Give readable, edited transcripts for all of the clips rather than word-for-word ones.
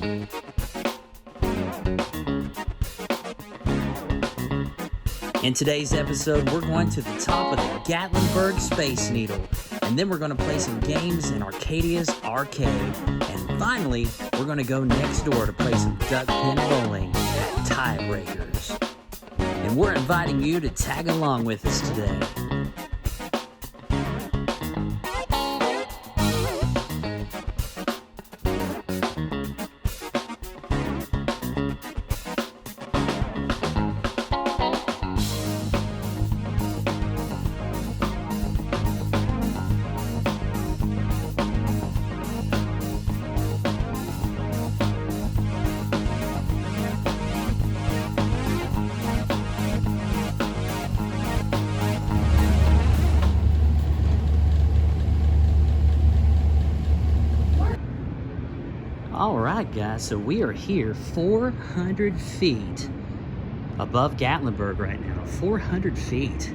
In today's episode, we're going to the top of the Gatlinburg Space Needle, and then we're going to play some games in Arcadia's arcade. And finally, we're going to go next door to play some Duckpin bowling at Tiebreakers. And we're inviting you to tag along with us today. All right, guys, so we are here 400 feet above Gatlinburg right now. 400 feet.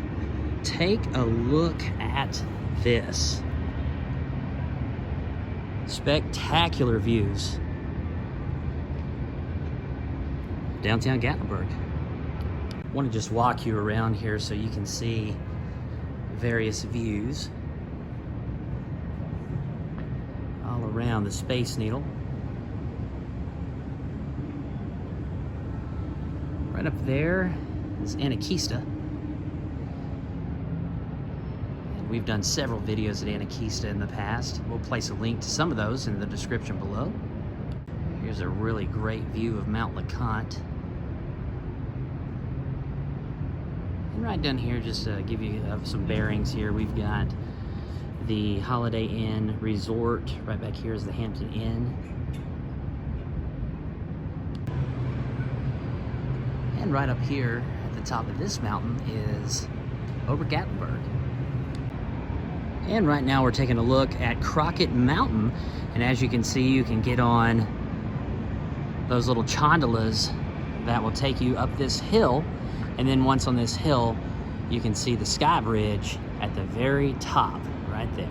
Take a look at this. Spectacular views. Downtown Gatlinburg. I want to just walk you around here so you can see various views all around the Space Needle. Right up there is Anarcadeia. And we've done several videos at Anarcadeia in the past. We'll place a link to some of those in the description below. Here's a really great view of Mount LeConte. And right down here, just to give you some bearings here, we've got the Holiday Inn Resort. Right back here is the Hampton Inn. And right up here at the top of this mountain is over Gatlinburg. And right now we're taking a look at Crockett Mountain. And as you can see, you can get on those little chondalas that will take you up this hill. And then once on this hill, you can see the sky bridge at the very top right there.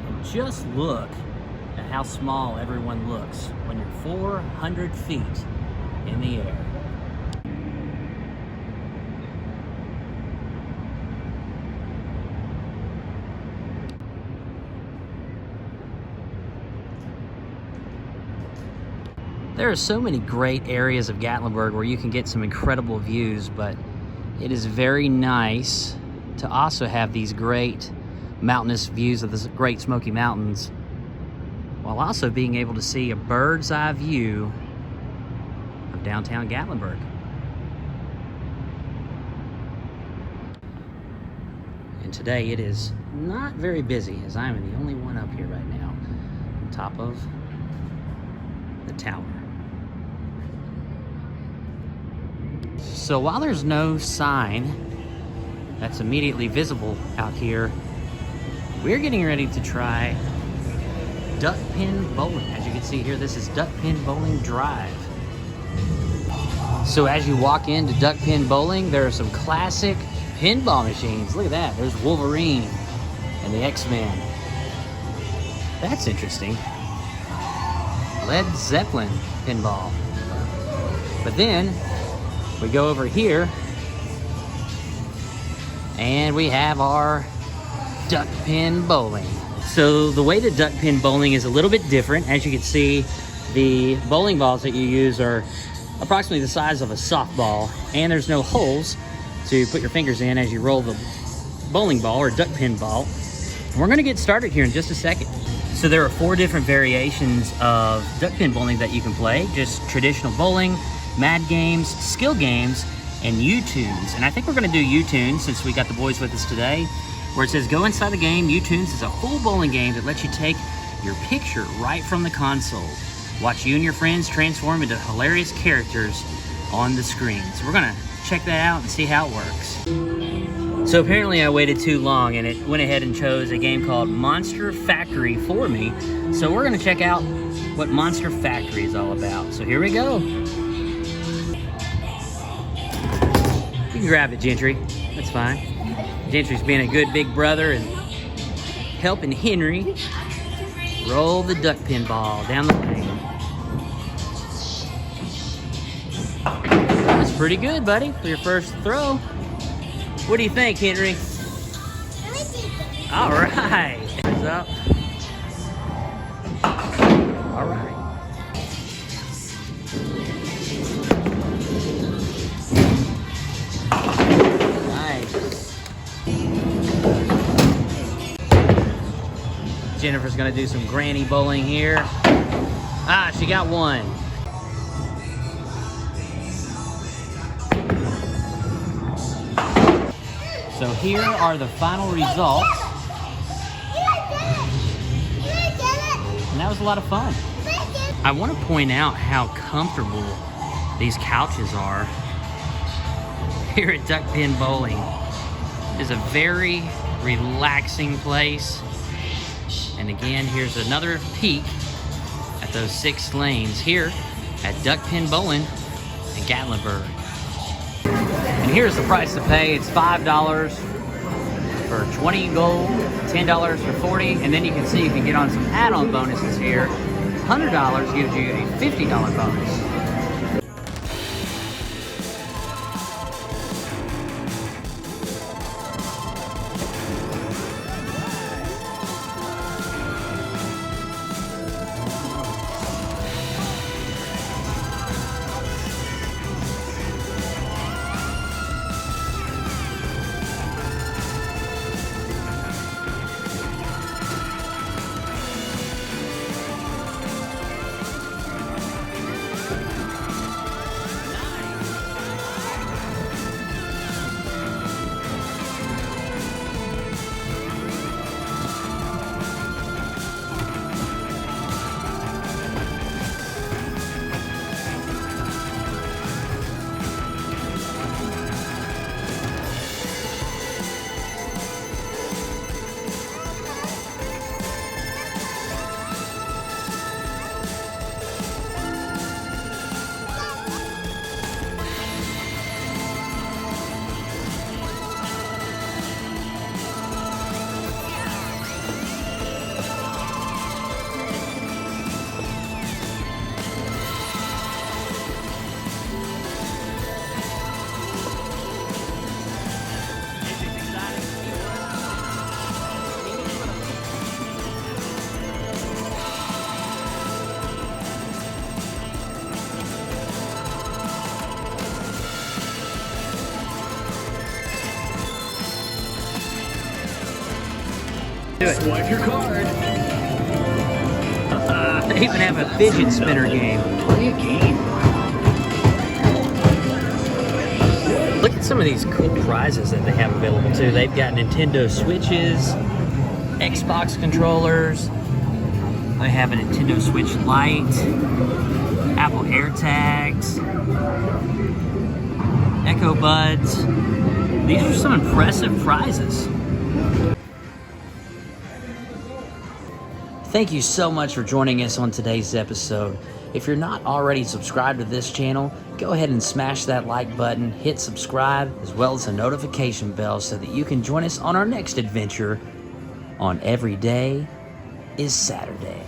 And just look at how small everyone looks when you're 400 feet in the air. There are so many great areas of Gatlinburg where you can get some incredible views, but it is very nice to also have these great mountainous views of the Great Smoky Mountains, while also being able to see a bird's eye view of downtown Gatlinburg. And today it is not very busy, as I am the only one up here right now on top of the tower. So while there's no sign that's immediately visible out here, we're getting ready to try Duckpin bowling. As you can see here, this is Duckpin Bowling Drive. So as you walk into Duckpin Bowling, there are some classic pinball machines. Look at that, there's Wolverine and the X-Men. That's interesting. Led Zeppelin pinball. But then we go over here and we have our Duckpin bowling. So the way to Duckpin bowling is a little bit different. As you can see, the bowling balls that you use are approximately the size of a softball, and there's no holes to put your fingers in as you roll the bowling ball or Duckpin ball. And we're gonna get started here in just a second. So there are 4 different variations of Duckpin bowling that you can play. Just traditional bowling, Mad Games, Skill Games, and U-Tunes. And I think we're gonna do U-Tunes since we got the boys with us today, where it says go inside the game. U-Tunes is a full bowling game that lets you take your picture right from the console. Watch you and your friends transform into hilarious characters on the screen. So we're gonna check that out and see how it works. So apparently I waited too long and it went ahead and chose a game called Monster Factory for me. So we're gonna check out what Monster Factory is all about. So here we go. You can grab it, Gentry. That's fine. Gentry's being a good big brother and helping Henry. roll the duck pin ball down the lane. That's pretty good, buddy, for your first throw. What do you think, Henry? All right. Hands up. All right. Jennifer's gonna do some granny bowling here. Ah, she got one. So here are the final results. And that was a lot of fun. I want to point out how comfortable these couches are here at Duckpin Bowling. It is a very relaxing place. And again, here's another peek at those 6 lanes here at Duckpin Bowling in Gatlinburg. And here's the price to pay. It's $5 for 20 gold, $10 for 40, and then you can see you can get on some add-on bonuses here. $100 gives you a $50 bonus. Swipe your card. They even have a fidget spinner game. Play a game. Look at some of these cool prizes that they have available too. They've got Nintendo Switches, Xbox controllers. They have a Nintendo Switch Lite, Apple AirTags, Echo Buds. These are some impressive prizes. Thank you so much for joining us on today's episode. If you're not already subscribed to this channel, go ahead and smash that like button, hit subscribe, as well as the notification bell so that you can join us on our next adventure on Every Day is Saturday.